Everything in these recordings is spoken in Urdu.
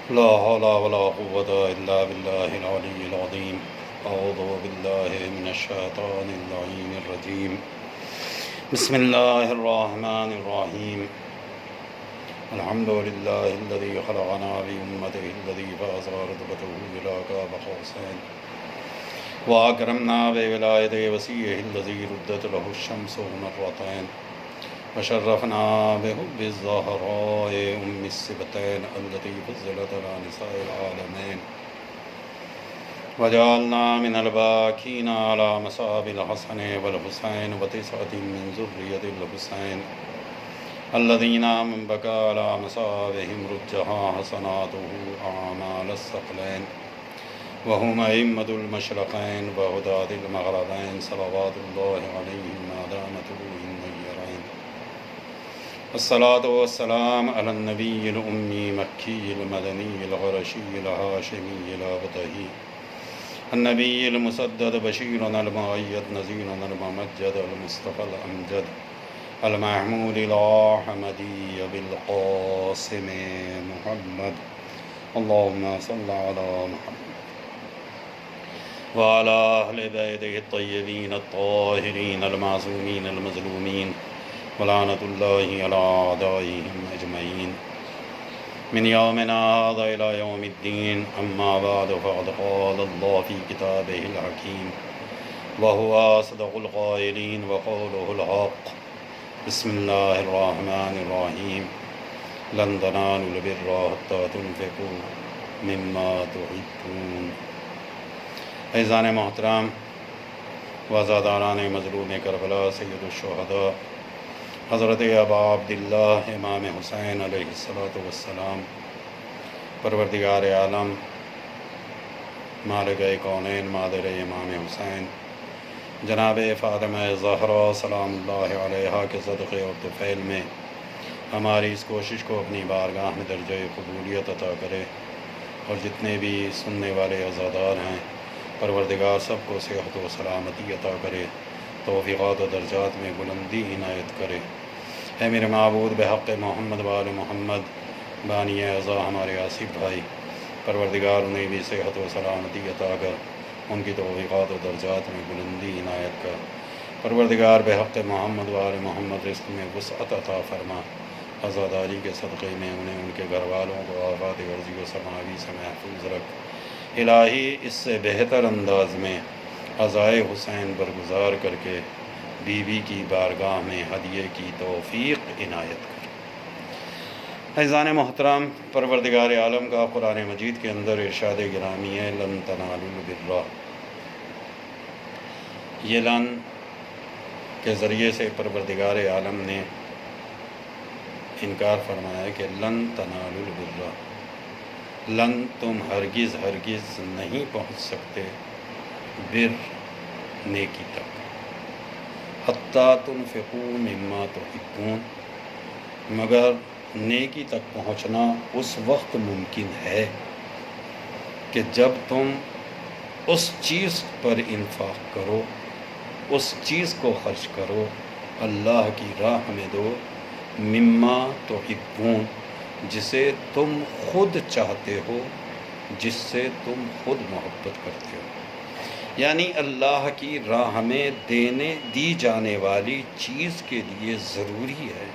لا حول ولا قوة إلا بالله العلي العظيم. أعوذ بالله من الشيطان اللعين الرجيم. بسم الله الرحمن الرحيم. الحمد لله الذي خلقنا بأمته الذي فاز رتبته إلى قاب قوسين وأكرمنا بولاية وسيعه الذي ردت له الشمس مرتين وشرفنا بحب الزهراء أم السبتين التي فضلت على نساء العالمين وجعلنا من الباكين على مصاب الحسن والحسين وتسعة من ذرية الحسين الذين من بكى على مصابهم رجها حسناته أعمال الثقلين وهم أئمة المشرقين وهداة المغربين صلوات الله عليهم ما دامت النيرين. الصلاة والسلام على النبي الأمي مكي المدني الغرشي الهاشمي الأبطحي النبي المسدد بشيرنا المؤيد نذيرنا الممجد المصطفى الأمجد المحمود الأحمدي بالقاسم محمد. اللهم صل على محمد وعلى أهل بيته الطيبين الطاهرين المعصومين المظلومين ولعنة الله على أعدائهم أجمعين من يومنا هذا إلى يوم الدين. أما بعد فقد قال الله في كتابه الحكيم وهو أصدق القائلين وقوله الحق. بسم الله الرحمن الرحيم. لن تنالوا البر حتى تنفقوا مما تحبون. عزیزان محترم وزاداران مظلوم کربلا سید الشہداء حضرت ابا عبداللہ امام حسین علیہ السلام، پروردگار عالم مالک کونین مادر امام حسین جناب فاطمہ زہرا سلام اللہ علیہا کے صدقے اور طفیل میں ہماری اس کوشش کو اپنی بارگاہ میں درجہ قبولیت عطا کرے، اور جتنے بھی سننے والے عزادار ہیں پروردگار سب کو صحت و سلامتی عطا کرے، توفیقات و درجات میں بلندی عنایت کرے۔ اے میرے معبود بحق محمد وآل محمد، بانی اعضاء ہمارے آصف بھائی، پروردگار انہیں بھی صحت و سلامتی عطا کر ان کی توفیقات و درجات میں بلندی عنایت کر۔ پروردگار بحق محمد وآل محمد رزق میں وسعت عطا فرما، عزاداری کے صدقے میں انہیں ان کے گھر والوں کو آفات عرضی و سماوی سے محفوظ رکھ۔ الہی اس سے بہتر انداز میں عزائے حسین برگزار کر کے بیوی کی بارگاہ میں ہدیے کی توفیق عنایت کر۔ عزیزان محترم، پروردگار عالم کا قرآن مجید کے اندر ارشاد گرامی ہے لن تنالوا البر۔ یہ لن کے ذریعے سے پروردگار عالم نے انکار فرمایا ہے کہ لن تنالوا البر، لن تم ہرگز ہرگز نہیں پہنچ سکتے بر نیکی تک، حتیٰ تنفقوا مما تحبون، مگر نیکی تک پہنچنا اس وقت ممکن ہے کہ جب تم اس چیز پر انفاق کرو، اس چیز کو خرچ کرو، اللہ کی راہ میں دو، مما تحبون، جسے تم خود چاہتے ہو، جس سے تم خود محبت کرتے ہو۔ یعنی اللہ کی راہ میں دی جانے والی چیز کے لیے ضروری ہے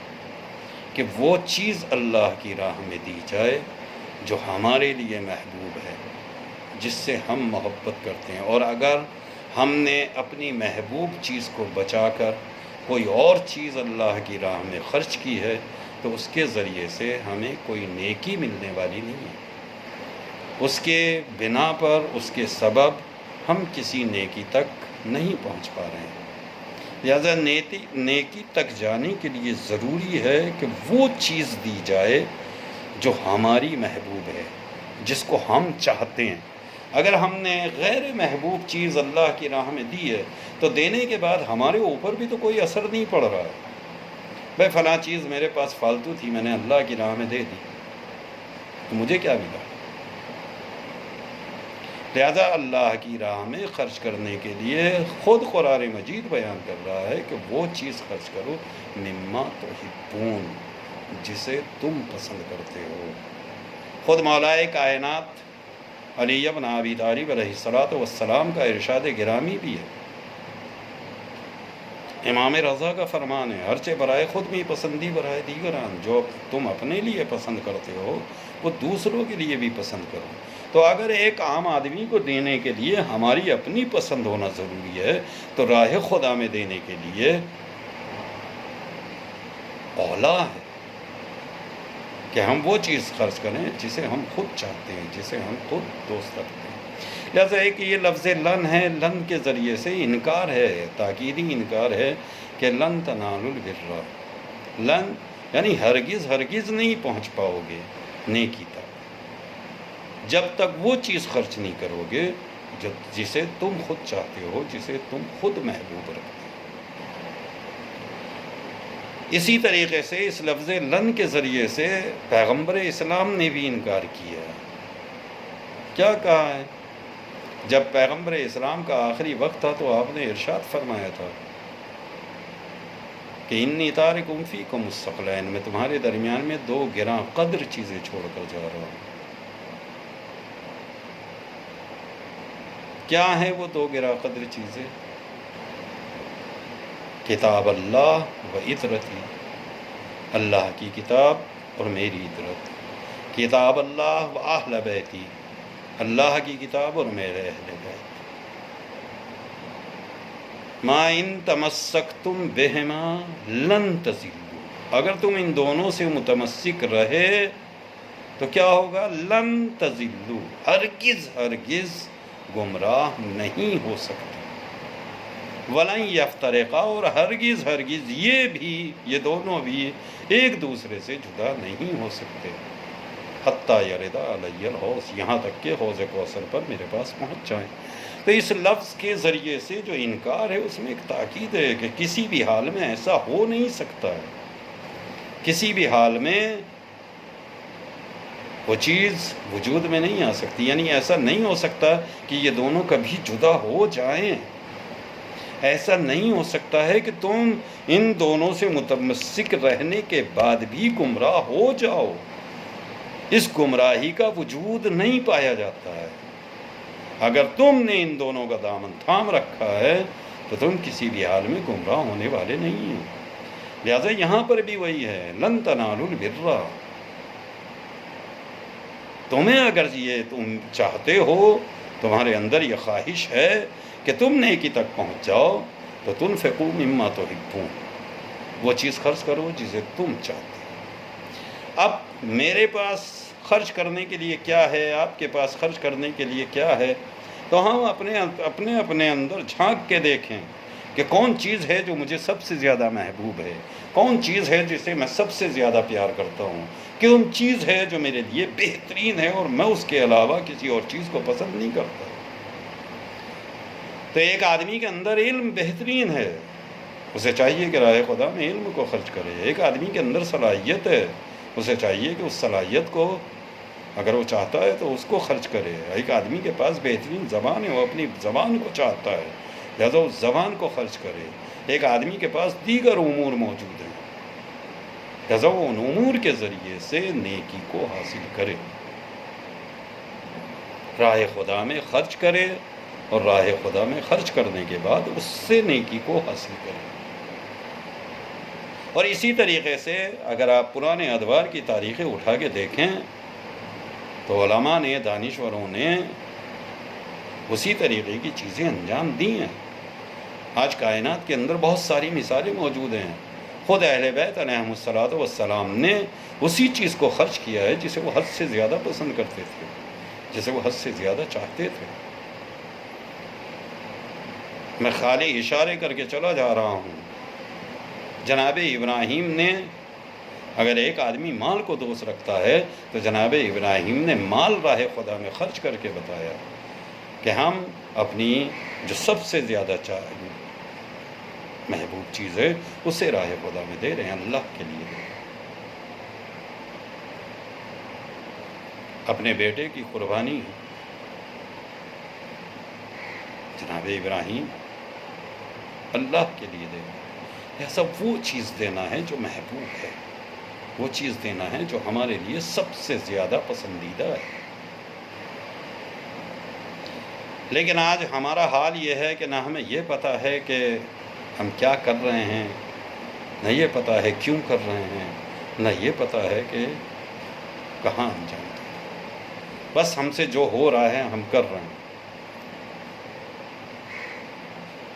کہ وہ چیز اللہ کی راہ میں دی جائے جو ہمارے لیے محبوب ہے، جس سے ہم محبت کرتے ہیں۔ اور اگر ہم نے اپنی محبوب چیز کو بچا کر کوئی اور چیز اللہ کی راہ میں خرچ کی ہے تو اس کے ذریعے سے ہمیں کوئی نیکی ملنے والی نہیں ہے، اس کے بنا پر، اس کے سبب ہم کسی نیکی تک نہیں پہنچ پا رہے ہیں۔ لہذا نیکی تک جانے کے لیے ضروری ہے کہ وہ چیز دی جائے جو ہماری محبوب ہے، جس کو ہم چاہتے ہیں۔ اگر ہم نے غیر محبوب چیز اللہ کی راہ میں دی ہے تو دینے کے بعد ہمارے اوپر بھی تو کوئی اثر نہیں پڑ رہا ہے۔ بھائی فلاں چیز میرے پاس فالتو تھی، میں نے اللہ کی راہ میں دے دی، تو مجھے کیا ملا؟ لہذا اللہ کی راہ میں خرچ کرنے کے لیے خود قرآن مجید بیان کر رہا ہے کہ وہ چیز خرچ کرو مما تحبون، جسے تم پسند کرتے ہو۔ خود مولائے کائنات علی بن ابی طالب علیہ الصلوۃ والسلام کا ارشاد گرامی بھی ہے، امام رضا کا فرمان ہے، ہرچہ برائے خود میں پسندی برائے دیگران، جو تم اپنے لیے پسند کرتے ہو وہ دوسروں کے لیے بھی پسند کرو۔ تو اگر ایک عام آدمی کو دینے کے لیے ہماری اپنی پسند ہونا ضروری ہے تو راہ خدا میں دینے کے لیے اولا ہے کہ ہم وہ چیز خرچ کریں جسے ہم خود چاہتے ہیں، جسے ہم خود دوست رکھتے ہیں۔ لہٰذا ایک یہ لفظ لن ہے، لن کے ذریعے سے انکار ہے، تاکیدی انکار ہے کہ لن تنالوا البر، لن یعنی ہرگز ہرگز نہیں پہنچ پاؤ گے نیکی تک جب تک وہ چیز خرچ نہیں کرو گے جسے تم خود چاہتے ہو، جسے تم خود محبوب رکھتے ہو۔ اسی طریقے سے اس لفظ لن کے ذریعے سے پیغمبر اسلام نے بھی انکار کیا ہے۔ کیا کہا ہے؟ جب پیغمبر اسلام کا آخری وقت تھا تو آپ نے ارشاد فرمایا تھا کہ انی تارکم فیکم الثقلین، میں تمہارے درمیان میں دو گراں قدر چیزیں چھوڑ کر جا رہا ہوں۔ کیا ہیں وہ دو گراں قدر چیزیں؟ کتاب اللہ و اطرتی، اللہ کی کتاب اور میری اطرت، کتاب اللہ و اہل بیتی، اللہ کی کتاب اور میرے اہل بیت۔ ما ان تمسکتم بہما لن تضلوا، اگر تم ان دونوں سے متمسک رہے تو کیا ہوگا؟ لن تضلوا، ہرگز ہرگز گمراہ نہیں ہو سکتے۔ ولن یفترقا، اور ہرگز ہرگز یہ دونوں بھی ایک دوسرے سے جدا نہیں ہو سکتے۔ حتی یرد علی الحوض، یہاں تک کہ حوض کوثر پر میرے پاس پہنچ جائیں۔ تو اس لفظ کے ذریعے سے جو انکار ہے اس میں ایک تاکید ہے کہ کسی بھی حال میں ایسا ہو نہیں سکتا ہے، کسی بھی حال میں وہ چیز وجود میں نہیں آ سکتی، یعنی ایسا نہیں ہو سکتا کہ یہ دونوں کبھی جدا ہو جائیں، ایسا نہیں ہو سکتا ہے کہ تم ان دونوں سے متمسک رہنے کے بعد بھی گمراہ ہو جاؤ، اس گمراہی کا وجود نہیں پایا جاتا ہے۔ اگر تم نے ان دونوں کا دامن تھام رکھا ہے تو تم کسی بھی حال میں گمراہ ہونے والے نہیں ہیں۔ لہذا یہاں پر بھی وہی ہے، لن تنالوا البر، تمہیں اگر یہ تم چاہتے ہو، تمہارے اندر یہ خواہش ہے کہ تم نیکی تک پہنچ جاؤ، تو تنفقوا مما تحبون، وہ چیز خرچ کرو جسے تم چاہتے ہو۔ اب میرے پاس خرچ کرنے کے لیے کیا ہے، آپ کے پاس خرچ کرنے کے لیے کیا ہے، تو ہم اپنے اندر جھانک کے دیکھیں کہ کون چیز ہے جو مجھے سب سے زیادہ محبوب ہے، کون چیز ہے جسے میں سب سے زیادہ پیار کرتا ہوں، کون چیز ہے جو میرے لیے بہترین ہے اور میں اس کے علاوہ کسی اور چیز کو پسند نہیں کرتا۔ تو ایک آدمی کے اندر علم بہترین ہے، اسے چاہیے کہ راہ خدا میں علم کو خرچ کرے۔ ایک آدمی کے اندر صلاحیت ہے، اسے چاہیے کہ اس صلاحیت کو اگر وہ چاہتا ہے تو اس کو خرچ کرے۔ ایک آدمی کے پاس بہترین زبان ہے، وہ اپنی زبان کو چاہتا ہے، لہذا اس زبان کو خرچ کرے۔ ایک آدمی کے پاس دیگر امور موجود ہیں، لہذا وہ ان امور کے ذریعے سے نیکی کو حاصل کرے، راہ خدا میں خرچ کرے، اور راہ خدا میں خرچ کرنے کے بعد اس سے نیکی کو حاصل کرے۔ اور اسی طریقے سے اگر آپ پرانے ادوار کی تاریخیں اٹھا کے دیکھیں تو علماء نے، دانشوروں نے اسی طریقے کی چیزیں انجام دی ہیں۔ آج کائنات کے اندر بہت ساری مثالیں موجود ہیں، خود اہل بیت علیہم الصلوۃ والسلام نے اسی چیز کو خرچ کیا ہے جسے وہ حد سے زیادہ پسند کرتے تھے، جسے وہ حد سے زیادہ چاہتے تھے۔ میں خالی اشارے کر کے چلا جا رہا ہوں، جناب ابراہیم نے، اگر ایک آدمی مال کو دوست رکھتا ہے تو جناب ابراہیم نے مال راہ خدا میں خرچ کر کے بتایا کہ ہم اپنی جو سب سے زیادہ محبوب چیز ہے اسے راہ خدا میں دے رہے ہیں، اللہ کے لیے دے رہے ہیں۔ اپنے بیٹے کی قربانی جناب ابراہیم اللہ کے لیے دے رہے ہیں، ایسا وہ چیز دینا ہے جو محبوب ہے۔ وہ چیز دینا ہے جو ہمارے لیے سب سے زیادہ پسندیدہ ہے۔ لیکن آج ہمارا حال یہ ہے کہ نہ ہمیں یہ پتہ ہے کہ ہم کیا کر رہے ہیں، نہ یہ پتہ ہے کیوں کر رہے ہیں، نہ یہ پتہ ہے کہ کہاں انجام دیں۔ بس ہم سے جو ہو رہا ہے ہم کر رہے ہیں،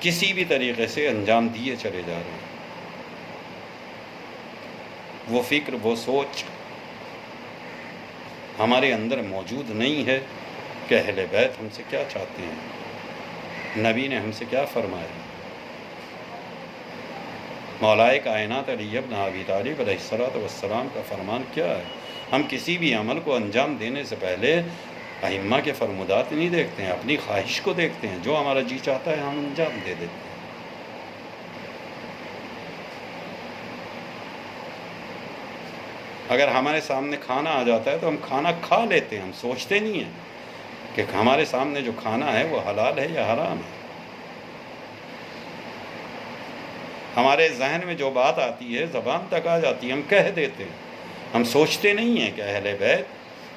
کسی بھی طریقے سے انجام دیے چلے جا رہے ہیں۔ وہ فکر، وہ سوچ ہمارے اندر موجود نہیں ہے کہ اہل بیت ہم سے کیا چاہتے ہیں، نبی نے ہم سے کیا فرمایا، مولائے کائنات علی ابن ابی طالب علیہ السلام کا فرمان کیا ہے۔ ہم کسی بھی عمل کو انجام دینے سے پہلے ائمہ کے فرمودات نہیں دیکھتے ہیں، اپنی خواہش کو دیکھتے ہیں، جو ہمارا جی چاہتا ہے ہم انجام دے دیتے ہیں۔ اگر ہمارے سامنے کھانا آ جاتا ہے تو ہم کھانا کھا لیتے ہیں، ہم سوچتے نہیں ہیں کہ ہمارے سامنے جو کھانا ہے وہ حلال ہے یا حرام ہے۔ ہمارے ذہن میں جو بات آتی ہے، زبان تک آ جاتی ہے، ہم کہہ دیتے ہیں، ہم سوچتے نہیں ہیں کہ اہل بیت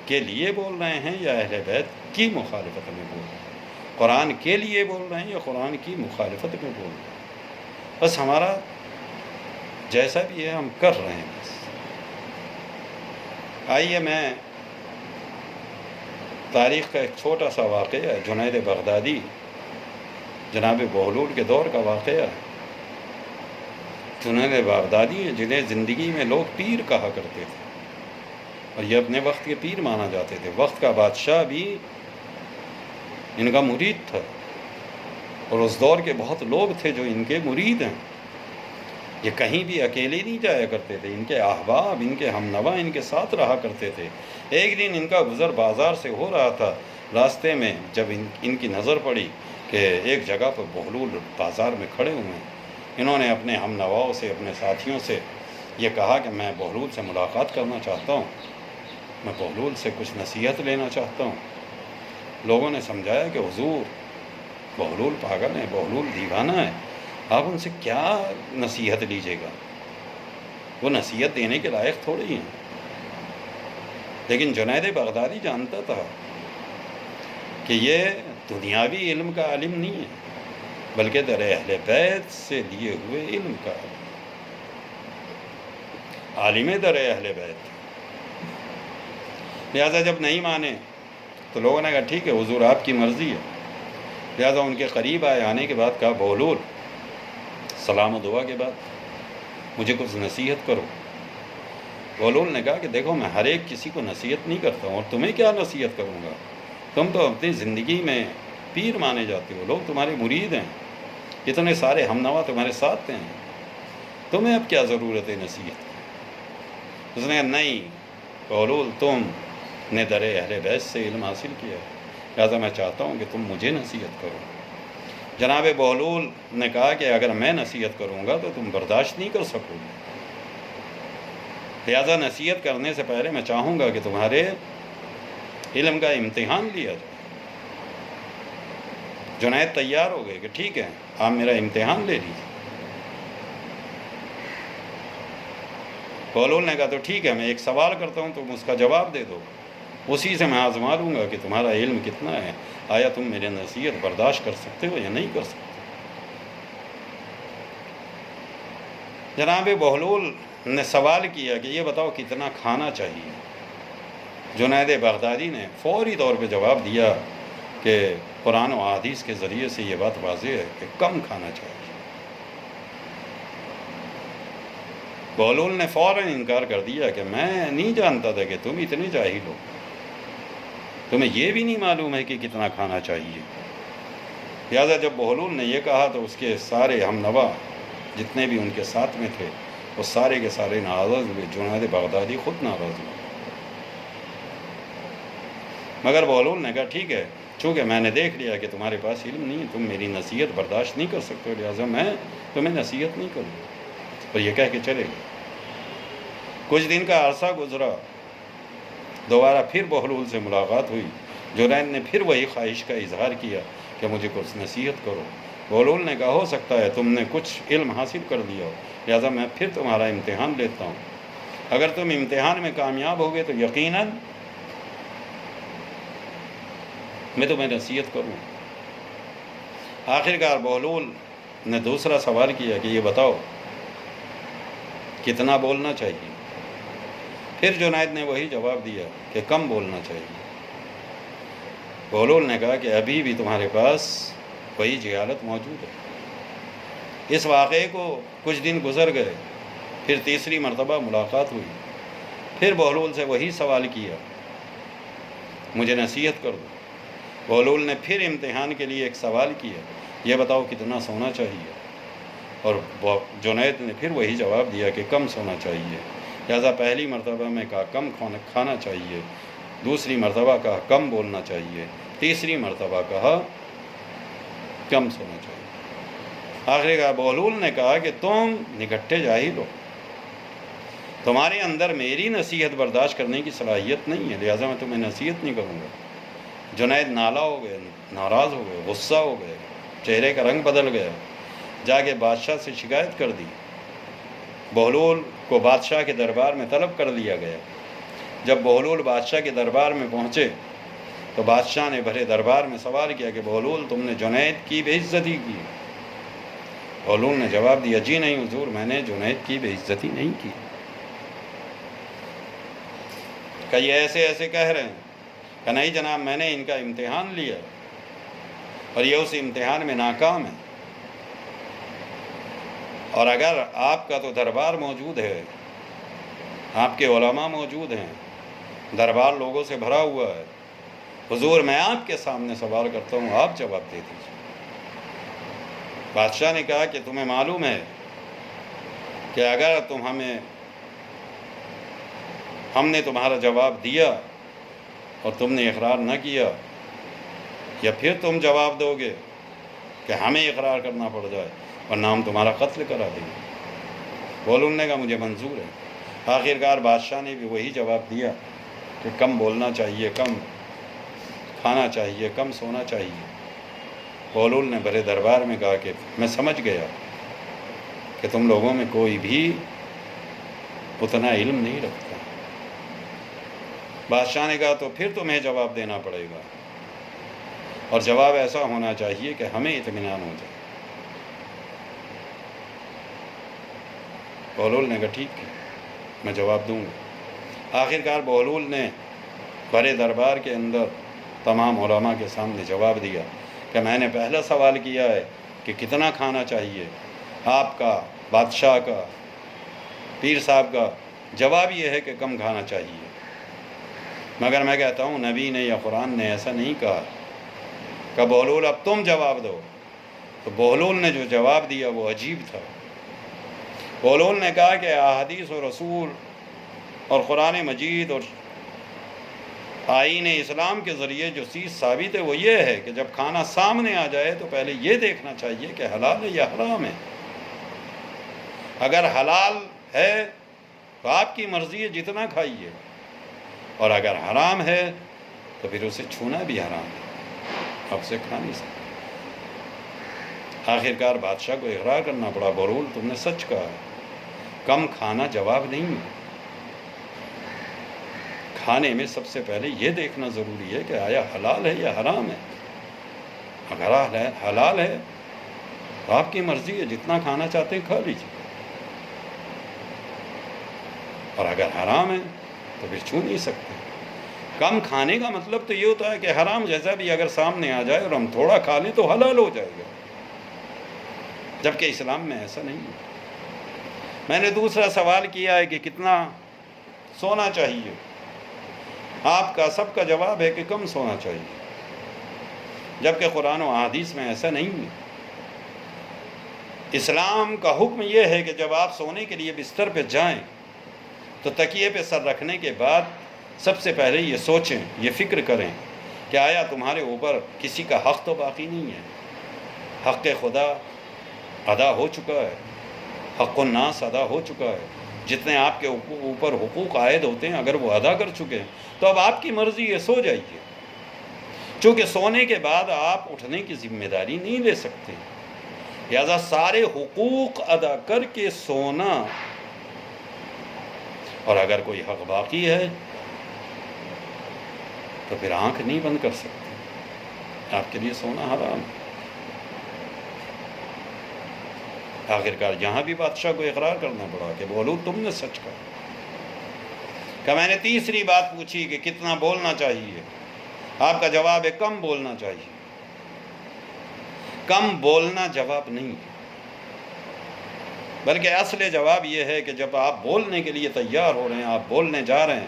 کے لیے بول رہے ہیں یا اہل بیت کی مخالفت میں بول رہے ہیں، قرآن کے لیے بول رہے ہیں یا قرآن کی مخالفت میں بول رہے ہیں۔ بس ہمارا جیسا بھی ہے ہم کر رہے ہیں۔ بس آئیے میں تاریخ کا ایک چھوٹا سا واقعہ ہے، جنید بغدادی جناب بہلول کے دور کا واقعہ ہے۔ جنید بغدادی ہیں جنہیں زندگی میں لوگ پیر کہا کرتے تھے، اور یہ اپنے وقت کے پیر مانا جاتے تھے۔ وقت کا بادشاہ بھی ان کا مرید تھا، اور اس دور کے بہت لوگ تھے جو ان کے مرید ہیں۔ یہ کہیں بھی اکیلے نہیں جایا کرتے تھے، ان کے احباب، ان کے ہمنوا ان کے ساتھ رہا کرتے تھے۔ ایک دن ان کا گزر بازار سے ہو رہا تھا، راستے میں جب ان کی نظر پڑی کہ ایک جگہ پر بہلول بازار میں کھڑے ہوئے ہیں، انہوں نے اپنے ہمنواؤں سے، اپنے ساتھیوں سے یہ کہا کہ میں بہلول سے ملاقات کرنا چاہتا ہوں، میں بہلول سے کچھ نصیحت لینا چاہتا ہوں۔ لوگوں نے سمجھایا کہ حضور بہلول پاگل ہے، بہلول دیوانہ ہے، آپ ان سے کیا نصیحت لیجیے گا، وہ نصیحت دینے کے لائق تھوڑی ہیں۔ لیکن جنید بغدادی جانتا تھا کہ یہ دنیاوی علم کا عالم نہیں ہے، بلکہ در اہل بیت سے لیے ہوئے علم کا عالم در اہل بیت۔ لہذا جب نہیں مانے تو لوگوں نے کہا ٹھیک ہے حضور آپ کی مرضی ہے۔ لہذا ان کے قریب آنے کے بعد کہا بہلول سلام و دعا کے بعد مجھے کچھ نصیحت کرو۔ بہلول نے کہا کہ دیکھو میں ہر ایک کسی کو نصیحت نہیں کرتا ہوں، اور تمہیں کیا نصیحت کروں گا، تم تو اپنی زندگی میں پیر مانے جاتے ہو، لوگ تمہارے مرید ہیں، اتنے سارے ہمنوا تمہارے ساتھ ہیں، تمہیں اب کیا ضرورت ہے نصیحت کی۔ اس نے کہا نہیں بہلول تم نے در اہل بیت سے علم حاصل کیا ہے، لہٰذا میں چاہتا ہوں کہ تم مجھے نصیحت کرو۔ جناب بہلول نے کہا کہ اگر میں نصیحت کروں گا تو تم برداشت نہیں کر سکو گے، لہذا نصیحت کرنے سے پہلے میں چاہوں گا کہ تمہارے علم کا امتحان لیا جائے۔ جنید تیار ہو گئے کہ ٹھیک ہے آپ میرا امتحان لے لیجیے۔ بہلول نے کہا تو ٹھیک ہے میں ایک سوال کرتا ہوں تم اس کا جواب دے دو، اسی سے میں آزما لوں گا کہ تمہارا علم کتنا ہے، آیا تم میری نصیحت برداشت کر سکتے ہو یا نہیں کر سکتے۔ جناب بہلول نے سوال کیا کہ یہ بتاؤ کتنا کھانا چاہیے۔ جنید بغدادی نے فوری طور پہ جواب دیا کہ قرآن و احادیث کے ذریعے سے یہ بات واضح ہے کہ کم کھانا چاہیے۔ بہلول نے فوراً انکار کر دیا کہ میں نہیں جانتا تھا کہ تم اتنے جاہل ہو، تمہیں یہ بھی نہیں معلوم ہے کہ کتنا کھانا چاہیے۔ لہٰذا جب بہلول نے یہ کہا تو اس کے سارے ہمنوا جتنے بھی ان کے ساتھ میں تھے وہ سارے کے سارے ناراض ہوئے، جنید بغدادی خود ناراض ہوئے۔ مگر بہلول نے کہا ٹھیک ہے چونکہ میں نے دیکھ لیا کہ تمہارے پاس علم نہیں ہے، تم میری نصیحت برداشت نہیں کر سکتے، لہٰذا میں تمہیں نصیحت نہیں کروں، اور یہ کہہ کے چلے گئے۔ کچھ دن کا عرصہ گزرا، دوبارہ پھر بہلول سے ملاقات ہوئی، جنید نے پھر وہی خواہش کا اظہار کیا کہ مجھے کچھ نصیحت کرو۔ بہلول نے کہا ہو سکتا ہے تم نے کچھ علم حاصل کر لیا ہو، لہٰذا میں پھر تمہارا امتحان لیتا ہوں۔ اگر تم امتحان میں کامیاب ہوگے تو یقیناً میں تمہیں نصیحت کروں۔ آخرکار بہلول نے دوسرا سوال کیا کہ یہ بتاؤ کتنا بولنا چاہیے؟ پھر جنید نے وہی جواب دیا کہ کم بولنا چاہیے۔ بہلول نے کہا کہ ابھی بھی تمہارے پاس وہی جہالت موجود ہے۔ اس واقعے کو کچھ دن گزر گئے، پھر تیسری مرتبہ ملاقات ہوئی، پھر بہلول سے وہی سوال کیا، مجھے نصیحت کر دو۔ بہلول نے پھر امتحان کے لیے ایک سوال کیا، یہ بتاؤ کتنا سونا چاہیے؟ اور جنید نے پھر وہی جواب دیا کہ کم سونا چاہیے۔ لہذا پہلی مرتبہ میں کہا کم کھانا چاہیے، دوسری مرتبہ کہا کم بولنا چاہیے، تیسری مرتبہ کہا کم سونا چاہیے۔ آخرکار بہلول نے کہا کہ تم نکٹے جاہل ہو، تمہارے اندر میری نصیحت برداشت کرنے کی صلاحیت نہیں ہے، لہذا میں تمہیں نصیحت نہیں کروں گا۔ جنید نالا ہو گئے، ناراض ہو گئے، غصہ ہو گئے، چہرے کا رنگ بدل گیا، جا کے بادشاہ سے شکایت کر دی۔ بہلول کو بادشاہ کے دربار میں طلب کر لیا گیا۔ جب بہلول بادشاہ کے دربار میں پہنچے تو بادشاہ نے بھرے دربار میں سوال کیا کہ بہلول تم نے جنید کی بے عزتی کی؟ بہلول نے جواب دیا جی نہیں حضور، میں نے جنید کی بے عزتی نہیں کی۔ کہ یہ ایسے ایسے کہہ رہے ہیں؟ کہ نہیں جناب، میں نے ان کا امتحان لیا اور یہ اس امتحان میں ناکام ہے، اور اگر آپ کا تو دربار موجود ہے، آپ کے علماء موجود ہیں، دربار لوگوں سے بھرا ہوا ہے، حضور میں آپ کے سامنے سوال کرتا ہوں، آپ جواب دے دیجیے۔ بادشاہ نے کہا کہ تمہیں معلوم ہے کہ اگر ہم نے تمہارا جواب دیا اور تم نے اقرار نہ کیا، یا پھر تم جواب دو گے کہ ہمیں اقرار کرنا پڑ جائے ورنہ ہم تمہارا قتل کرا دیں گے۔ بہلول نے کہا مجھے منظور ہے۔ آخرکار بادشاہ نے بھی وہی جواب دیا کہ کم بولنا چاہیے، کم کھانا چاہیے، کم سونا چاہیے۔ بہلول نے بڑے دربار میں کہا کہ میں سمجھ گیا کہ تم لوگوں میں کوئی بھی اتنا علم نہیں رکھتا۔ بادشاہ نے کہا تو پھر تمہیں جواب دینا پڑے گا، اور جواب ایسا ہونا چاہیے کہ ہمیں اطمینان ہو جائے۔ بہلول نے کہا ٹھیک ہے، میں جواب دوں گا۔ آخرکار بہلول نے بڑے دربار کے اندر تمام علماء کے سامنے جواب دیا کہ میں نے پہلا سوال کیا ہے کہ کتنا کھانا چاہیے، آپ کا، بادشاہ کا، پیر صاحب کا جواب یہ ہے کہ کم کھانا چاہیے، مگر میں کہتا ہوں نبی نے یا قرآن نے ایسا نہیں کہا کہ بہلول اب تم جواب دو۔ تو بہلول نے جو جواب دیا وہ عجیب تھا۔ بہلول نے کہا کہ احادیث و رسول اور قرآن مجید اور آئین اسلام کے ذریعے جو چیز ثابت ہے وہ یہ ہے کہ جب کھانا سامنے آ جائے تو پہلے یہ دیکھنا چاہیے کہ حلال ہے یا حرام ہے۔ اگر حلال ہے تو آپ کی مرضی ہے جتنا کھائیے، اور اگر حرام ہے تو پھر اسے چھونا بھی حرام ہے، آپ سے کھا نہیں سکتے۔ آخرکار بادشاہ کو اقرار کرنا پڑا، بہلول تم نے سچ کہا ہے، کم کھانا جواب نہیں ہے۔ کھانے میں سب سے پہلے یہ دیکھنا ضروری ہے کہ آیا حلال ہے یا حرام ہے۔ اگر حلال ہے تو آپ کی مرضی ہے، جتنا کھانا چاہتے ہیں کھا لیجیے، اور اگر حرام ہے تو پھر چھو نہیں سکتے۔ کم کھانے کا مطلب تو یہ ہوتا ہے کہ حرام جیسا بھی اگر سامنے آ جائے اور ہم تھوڑا کھا لیں تو حلال ہو جائے گا، جبکہ اسلام میں ایسا نہیں ہے۔ میں نے دوسرا سوال کیا ہے کہ کتنا سونا چاہیے، آپ کا سب کا جواب ہے کہ کم سونا چاہیے، جبکہ قرآن و احادیث میں ایسا نہیں ہے۔ اسلام کا حکم یہ ہے کہ جب آپ سونے کے لیے بستر پہ جائیں تو تکیے پہ سر رکھنے کے بعد سب سے پہلے یہ سوچیں، یہ فکر کریں کہ آیا تمہارے اوپر کسی کا حق تو باقی نہیں ہے، حق خدا ادا ہو چکا ہے، حق الناس ادا ہو چکا ہے، جتنے آپ کے اوپر حقوق عائد ہوتے ہیں اگر وہ ادا کر چکے ہیں تو اب آپ کی مرضی ہے سو جائیے، چونکہ سونے کے بعد آپ اٹھنے کی ذمہ داری نہیں لے سکتے، لہذا سارے حقوق ادا کر کے سونا اور اگر کوئی حق باقی ہے تو پھر آنکھ نہیں بند کر سکتے، آپ کے لیے سونا حرام ہے۔ آخرکار یہاں بھی بادشاہ کو اقرار کرنا پڑا کہ بولو تم نے سچ کہا۔ کہ میں نے تیسری بات پوچھی کہ کتنا بولنا چاہیے، آپ کا جواب ہے کم بولنا چاہیے۔ کم بولنا جواب نہیں ہے، بلکہ اصل جواب یہ ہے کہ جب آپ بولنے کے لیے تیار ہو رہے ہیں، آپ بولنے جا رہے ہیں،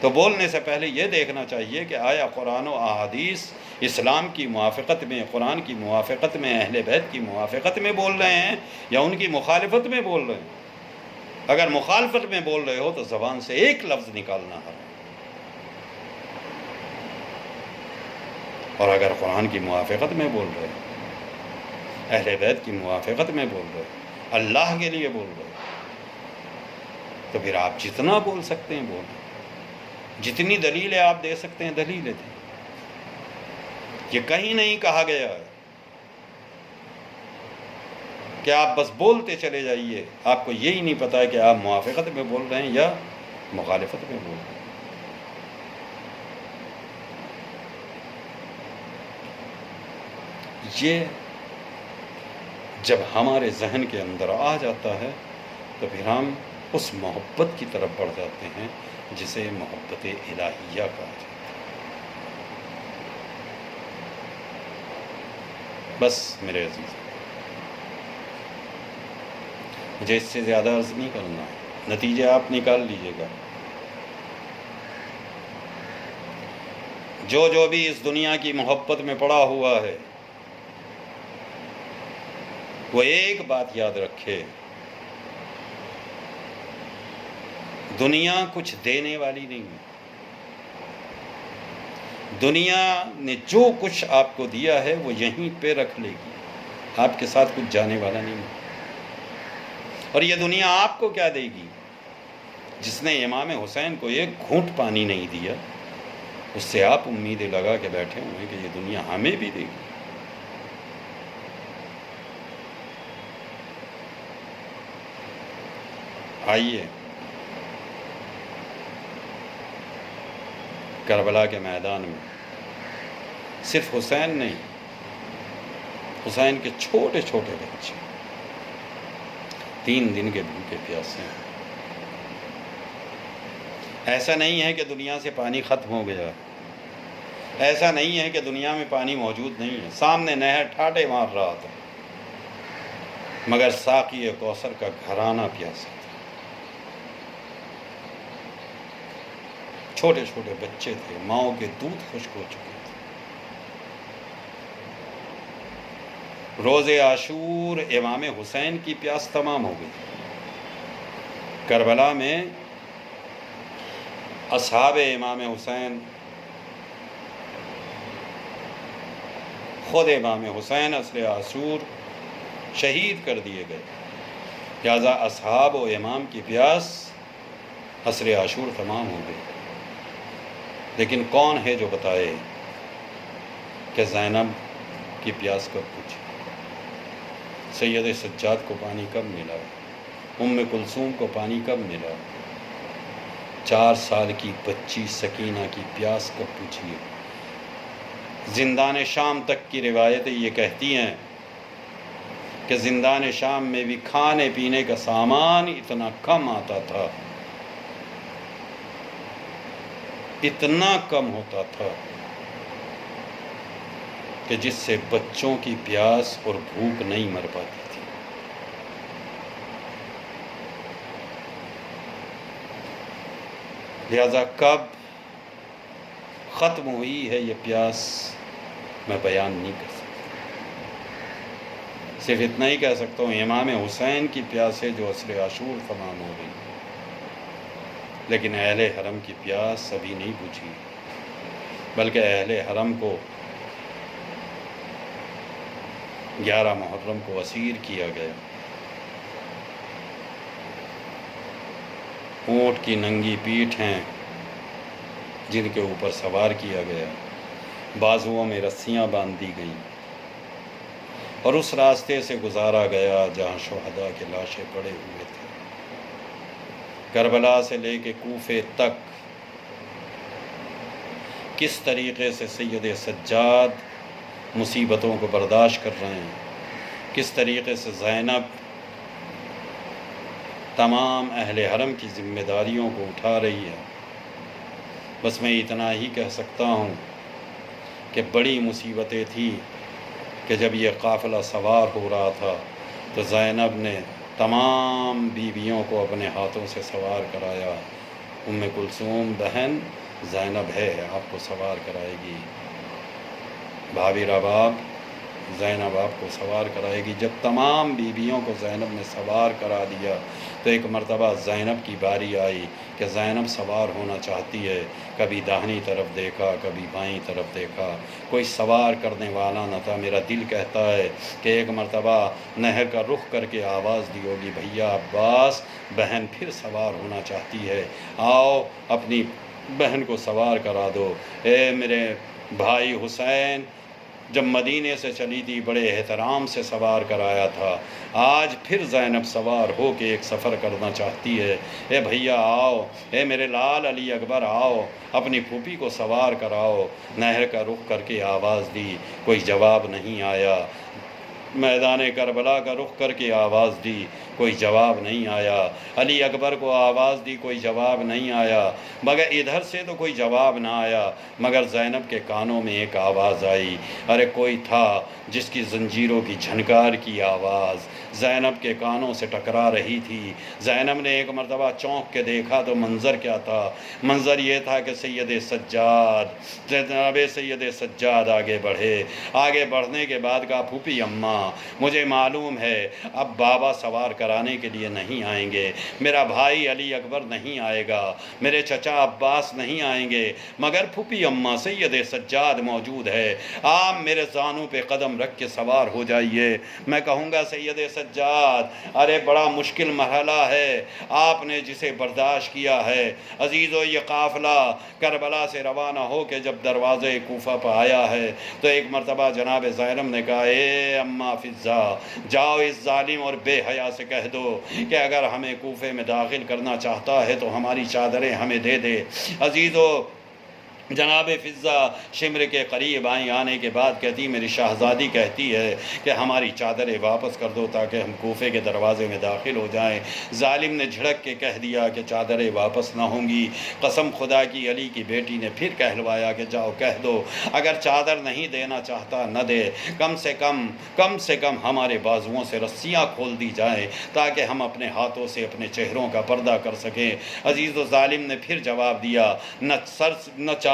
تو بولنے سے پہلے یہ دیکھنا چاہیے کہ آیا قرآن و احادیث اسلام کی موافقت میں، قرآن کی موافقت میں، اہل بیت کی موافقت میں بول رہے ہیں یا ان کی مخالفت میں بول رہے ہیں۔ اگر مخالفت میں بول رہے ہو تو زبان سے ایک لفظ نکالنا حرام، اور اگر قرآن کی موافقت میں بول رہے ہیں، اہل بیت کی موافقت میں بول رہے ہیں، اللہ کے لیے بول رہے ہیں، تو پھر آپ جتنا بول سکتے ہیں بولیں، جتنی دلیلیں آپ دے سکتے ہیں دلیلیں دیں۔ یہ کہیں نہیں کہا گیا ہے کہ آپ بس بولتے چلے جائیے، آپ کو یہی نہیں پتا ہے کہ آپ موافقت میں بول رہے ہیں یا مخالفت میں بول رہے ہیں۔ یہ جب ہمارے ذہن کے اندر آ جاتا ہے تو پھر ہم اس محبت کی طرف بڑھ جاتے ہیں جسے محبت الہیہ کہا جاتا ہے۔ بس میرے عزیز، مجھے اس سے زیادہ عرض نہیں کرنا ہے، نتیجے آپ نکال لیجئے گا۔ جو بھی اس دنیا کی محبت میں پڑا ہوا ہے وہ ایک بات یاد رکھے، دنیا کچھ دینے والی نہیں ہے۔ دنیا نے جو کچھ آپ کو دیا ہے وہ یہیں پہ رکھ لے گی، آپ کے ساتھ کچھ جانے والا نہیں ہے۔ اور یہ دنیا آپ کو کیا دے گی؟ جس نے امام حسین کو ایک گھونٹ پانی نہیں دیا، اس سے آپ امیدیں لگا کے بیٹھے ہوئے ہیں کہ یہ دنیا ہمیں بھی دے گی۔ آئیے کربلا کے میدان میں صرف حسین نہیں، حسین کے چھوٹے چھوٹے بچے 3 دن کے بھوکے پیاسے ہیں۔ ایسا نہیں ہے کہ دنیا سے پانی ختم ہو گیا، ایسا نہیں ہے کہ دنیا میں پانی موجود نہیں ہے، سامنے نہر ٹھاٹے مار رہا تھا مگر ساقی کوثر کا گھرانہ پیاسا تھا۔ چھوٹے چھوٹے بچے تھے، ماؤں کے دودھ خشک ہو چکے تھے۔ روز عاشور امام حسین کی پیاس تمام ہو گئی۔ کربلا میں اصحاب امام حسین، خود امام حسین عصر عاشور شہید کر دیے گئے، لہذا اصحاب و امام کی پیاس عصر عاشور تمام ہو گئی۔ لیکن کون ہے جو بتائے کہ زینب کی پیاس کب بجھی، سید سجاد کو پانی کب ملا، ام کلثوم کو پانی کب ملا، 4 سال کی بچی سکینہ کی پیاس کب بجھی؟ زندان شام تک کی روایتیں یہ کہتی ہیں کہ زندان شام میں بھی کھانے پینے کا سامان اتنا کم آتا تھا، اتنا کم ہوتا تھا کہ جس سے بچوں کی پیاس اور بھوک نہیں مر پاتی تھی۔ لہذا کب ختم ہوئی ہے یہ پیاس میں بیان نہیں کر سکتا، صرف اتنا ہی کہہ سکتا ہوں امام حسین کی پیاس ہے جو عصر عاشور تمام ہو گئی، لیکن اہل حرم کی پیاس ابھی نہیں بجھی، بلکہ اہل حرم کو 11 محرم کو اسیر کیا گیا، اونٹ کی ننگی پیٹھ ہیں جن کے اوپر سوار کیا گیا، بازوؤں میں رسیاں باندھ دی گئیں اور اس راستے سے گزارا گیا جہاں شہداء کے لاشیں پڑے ہوئے تھے۔ کربلا سے لے کے کوفے تک کس طریقے سے سید سجاد مصیبتوں کو برداشت کر رہے ہیں، کس طریقے سے زینب تمام اہل حرم کی ذمہ داریوں کو اٹھا رہی ہے۔ بس میں اتنا ہی کہہ سکتا ہوں کہ بڑی مصیبتیں تھیں کہ جب یہ قافلہ سوار ہو رہا تھا تو زینب نے تمام بیویوں کو اپنے ہاتھوں سے سوار کرایا۔ ام کلثوم بہن زینب ہے، آپ کو سوار کرائے گی، بھابی رباب زینب آپ کو سوار کرائے گی۔ جب تمام بیویوں کو زینب نے سوار کرا دیا تو ایک مرتبہ زینب کی باری آئی کہ زینب سوار ہونا چاہتی ہے، کبھی داہنی طرف دیکھا کبھی بائیں طرف دیکھا، کوئی سوار کرنے والا نہ تھا۔ میرا دل کہتا ہے کہ ایک مرتبہ نہر کا رخ کر کے آواز دی ہوگی، بھیا عباس بہن پھر سوار ہونا چاہتی ہے، آؤ اپنی بہن کو سوار کرا دو۔ اے میرے بھائی حسین جب مدینے سے چلی تھی بڑے احترام سے سوار کرایا تھا، آج پھر زینب سوار ہو کے ایک سفر کرنا چاہتی ہے۔ اے بھیا آؤ، اے میرے لال علی اکبر آؤ، اپنی پھوپھی کو سوار کراؤ۔ نہر کا رخ کر کے آواز دی، کوئی جواب نہیں آیا۔ میدان کربلا کا رخ کر کے آواز دی، کوئی جواب نہیں آیا۔ علی اکبر کو آواز دی، کوئی جواب نہیں آیا۔ مگر ادھر سے تو کوئی جواب نہ آیا، مگر زینب کے کانوں میں ایک آواز آئی۔ ارے کوئی تھا جس کی زنجیروں کی جھنکار کی آواز زینب کے کانوں سے ٹکرا رہی تھی۔ زینب نے ایک مرتبہ چونک کے دیکھا تو منظر کیا تھا؟ منظر یہ تھا کہ سید سجاد، جناب سید سجاد آگے بڑھے۔ آگے بڑھنے کے بعد کہا، پھوپھی اماں مجھے معلوم ہے اب بابا سوار کرانے کے لیے نہیں آئیں گے، میرا بھائی علی اکبر نہیں آئے گا، میرے چچا عباس نہیں آئیں گے، مگر پھوپھی اماں سید سجاد موجود ہے، آپ میرے زانوں پہ قدم رکھ کے سوار ہو جائیے۔ میں کہوں گا سید سجاد ارے بڑا مشکل مرحلہ ہے آپ نے جسے برداشت کیا ہے۔ عزیزو یہ قافلہ کربلا سے روانہ ہو کے جب دروازے کوفہ پہ آیا ہے تو ایک مرتبہ جناب زینب نے کہا، اے اماں فضہ جاؤ اس ظالم اور بے حیا سے کہہ دو کہ اگر ہمیں کوفے میں داخل کرنا چاہتا ہے تو ہماری چادریں ہمیں دے دے۔ عزیزو جناب فضہ شمر کے قریب آئیں، آنے کے بعد کہتی میری شہزادی کہتی ہے کہ ہماری چادریں واپس کر دو تاکہ ہم کوفے کے دروازے میں داخل ہو جائیں۔ ظالم نے جھڑک کے کہہ دیا کہ چادریں واپس نہ ہوں گی۔ قسم خدا کی علی کی بیٹی نے پھر کہلوایا کہ جاؤ کہہ دو اگر چادر نہیں دینا چاہتا نہ دے، کم سے کم ہمارے بازوؤں سے رسیاں کھول دی جائیں تاکہ ہم اپنے ہاتھوں سے اپنے چہروں کا پردہ کر سکیں۔ عزیز و ظالم نے پھر جواب دیا، نہ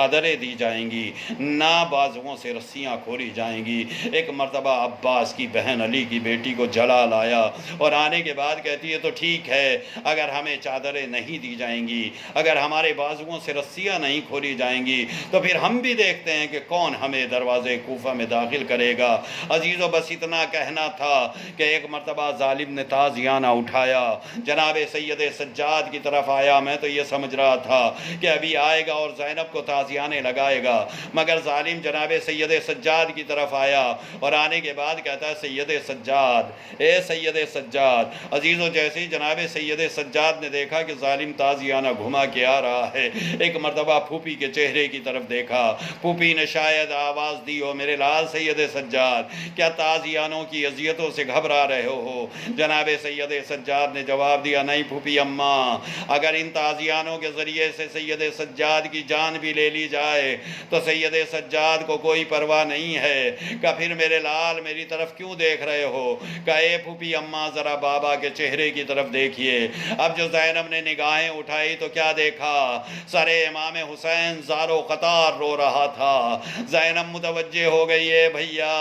چادریں دی جائیں گی نہ بازوؤں سے رسیاں کھولی جائیں گی۔ ایک مرتبہ عباس کی بہن علی کی بیٹی کو جلال آیا اور آنے کے بعد کہتی ہے تو ٹھیک ہے اگر ہمیں چادریں نہیں دی جائیں گی، اگر ہمارے بازوؤں سے رسیاں نہیں کھولی جائیں گی تو پھر ہم بھی دیکھتے ہیں کہ کون ہمیں دروازے کوفہ میں داخل کرے گا۔ عزیزو بس اتنا کہنا تھا کہ ایک مرتبہ ظالم نے تازیانہ اٹھایا، جناب سید سجاد کی طرف آیا۔ میں تو یہ سمجھ رہا تھا کہ ابھی آئے گا اور زینب کو تازیانے لگائے گا، مگر ظالم جناب سید سجاد کی طرف آیا اور آنے کے بعد کہتا ہے سید سجاد، اے سید سجاد۔ عزیزو جیسے ہی جناب سید سجاد نے دیکھا کہ ظالم تازیانہ گھما کے آ رہا ہے، ایک مرتبہ پھوپھی کے چہرے کی طرف دیکھا۔ پھوپھی نے شاید آواز دی ہو، میرے لال سید سجاد کیا تازیانوں کی اذیتوں سے گھبرا رہے ہو؟ جناب سید سجاد نے جواب دیا، نہیں پھوپھی اماں، اگر ان تازیانوں کے ذریعے سے سید سجاد کی جان بھی لے لی جائے تو سید سجاد کو کوئی پرواہ نہیں ہے۔ کہ پھر میرے لال میری طرف کیوں دیکھ رہے ہو؟ کہ اے پھوپھی اماں ذرا بابا کے چہرے کی طرف دیکھیے۔ اب جو زینب نے نگاہیں اٹھائی تو کیا دیکھا؟ سر امام حسین زار و قطار رو رہا تھا۔ زینب متوجہ ہو گئی ہے، بھیا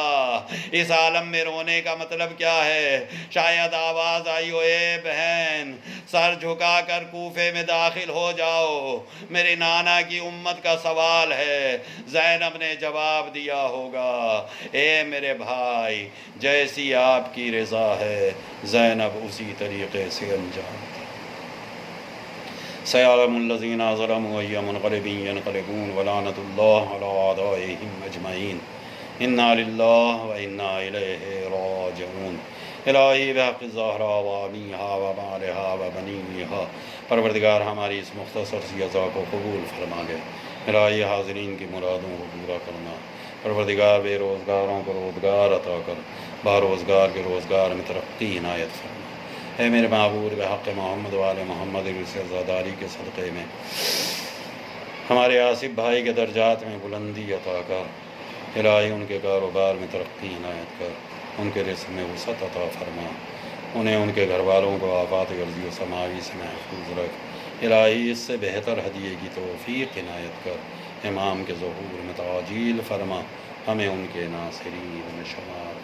اس عالم میں رونے کا مطلب کیا ہے؟ شاید آواز آئی ہو، اے بہن سر جھکا کر کوفے میں داخل ہو جاؤ، میرے نانا کی امت کا سوال ہے۔ زینب نے جواب دیا ہوگا، اے میرے بھائی جیسی آپ کی رضا ہے زینب اسی طریقے سے انجام دے۔ سيعلم الذين ظلموا أي منقلب ينقلبون ولعنة الله على أعدائهم أجمعين إنا لله وإنا إليه راجعون۔ الہی بحق الزہرا و آبیہا و مالہا و بنیہا، پروردگار ہماری اس مختصر سی عزا کو قبول فرما لے۔ الہی حاضرین کی مرادوں کو پورا کرنا، پروردگار بے روزگاروں کو روزگار عطا کر، با روزگار کے روزگار میں ترقی عنایت فرما۔ اے میرے معبود بحق محمد و آل محمد کی عزاداری کے صدقے میں ہمارے آصف بھائی کے درجات میں بلندی عطا کر، الہی ان کے کاروبار میں ترقی عنایت کر، ان کے رزق میں وسعت عطا فرما، انہیں ان کے گھر والوں کو آفات غرضی و سماوی سے محفوظ رکھ، الہی اس سے بہتر ہدیے کی توفیق عنایت کر، امام کے ظہور میں تعجیل فرما، ہمیں ان کے ناصرین میں شمار